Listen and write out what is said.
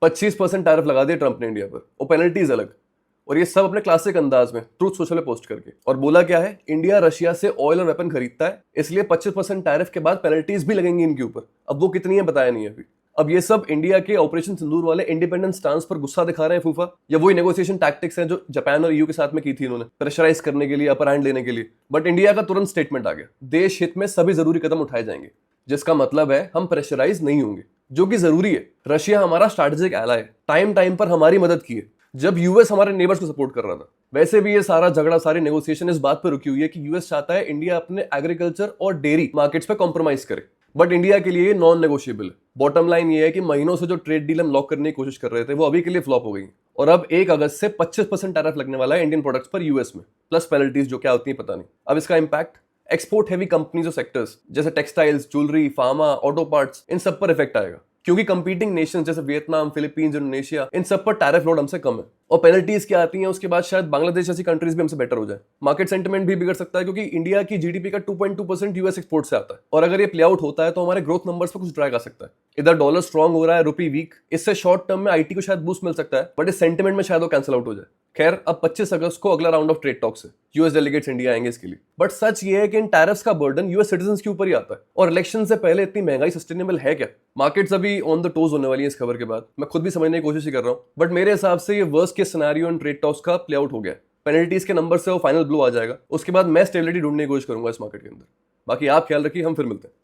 25% tariff लगा दिया Trump ने इंडिया पर और पेनल्टीज अलग। और ये सब अपने क्लासिक अंदाज में ट्रूथ सोशल पे पोस्ट करके। और बोला क्या है, इंडिया रशिया से ऑयल और वेपन खरीदता है, इसलिए 25% टैरिफ के बाद पेनल्टीज भी लगेंगी इनके ऊपर। अब वो कितनी है बताया नहीं है अभी। अब ये सब इंडिया के ऑपरेशन सिंदूर वाले इंडिपेंडेंस स्टांस पर गुस्सा दिखा रहे हैं फूफा, या वही नेगोशिएशन टैक्टिक्स हैं जो जापान और ईयू के साथ में की थी इन्होंने, प्रेशराइज करने के लिए, अपर हैंड लेने के लिए। बट इंडिया का तुरंत स्टेटमेंट आ गया, देश हित में सभी जरूरी कदम उठाए जाएंगे, जिसका मतलब है हम प्रेशराइज नहीं होंगे, जो कि जरूरी है। रशिया हमारा स्ट्रैटेजिक एलाय है, टाइम टाइम पर हमारी मदद की है जब यूएस हमारे नेबर्स को सपोर्ट कर रहा था। वैसे भी ये सारा झगड़ा, सारी नेगोशिएशन इस बात पर रुकी हुई है कि यूएस चाहता है इंडिया अपने एग्रीकल्चर और डेयरी मार्केट्स पे कॉम्प्रोमाइज करे। बट इंडिया के लिए नॉन नेगोशिएबल है। बॉटम लाइन ये है कि महीनों से जो ट्रेड डील हम लॉक करने की कोशिश कर रहे थे वो अभी के लिए फ्लॉप हो गई। और अब 1 अगस्त से 25% टैरिफ लगने वाला है इंडियन प्रोडक्ट्स पर यूएस में, प्लस पेनल्टीज जो क्या होती है पता नहीं। अब इसका इंपैक्ट एक्सपोर्ट हैवी कंपनीज और सेक्टर्स जैसे textiles, jewellery, pharma, auto parts, इन सब पर इफेक्ट आएगा, क्योंकि कंपीटिंग नेशंस जैसे वियतनाम, फिलीपींस, इंडोनेशिया, इन सब पर टैरिफ लोड हमसे कम है। और पेनल्टीज क्या आती हैं उसके बाद शायद बांग्लादेश जैसी कंट्रीज भी हमसे बेटर हो जाए। मार्केट सेंटिमेंट भी बिगड़ सकता है, क्योंकि इंडिया की जीडीपी का 2.2% यूएस एक्सपोर्ट से आता है। और अगर ये प्ले आउट होता है तो हमारे ग्रोथ नंबर्स पर कुछ ड्रैग आ सकता है। इधर डॉलर स्ट्रांग हो रहा है, रुपी वीक, इससे शॉर्ट टर्म में आईटी को शायद बूस्ट मिल सकता है, बट इस सेंटिमेंट में शायद वो कैंसिल आउट हो जाए। खैर, अब 25 अगस्त को अगला राउंड ऑफ ट्रेड टॉक है, यूएस डेलीगेट्स इंडिया आएंगे इसके लिए। बट सच ये है कि इन टैरिफ्स का बर्डन यूएस सिटीजंस के ऊपर ही आता है। और इलेक्शन से पहले इतनी महंगाई सस्टेनेबल है क्या? मार्केट्स अभी ऑन द टोज होने वाली है इस खबर के बाद। मैं खुद भी समझने की कोशिश ही कर रहा हूं, बट मेरे हिसाब से ये worst case scenario in trade talks का प्ले आउट हो गया। पेनल्टीज के नंबर से वो फाइनल ब्लो आ जाएगा, उसके बाद मैं स्टेबिलिटी ढूंढने की कोशिश करूंगा इस मार्केट के अंदर। बाकी आप ख्याल रखिए, हम फिर मिलते हैं।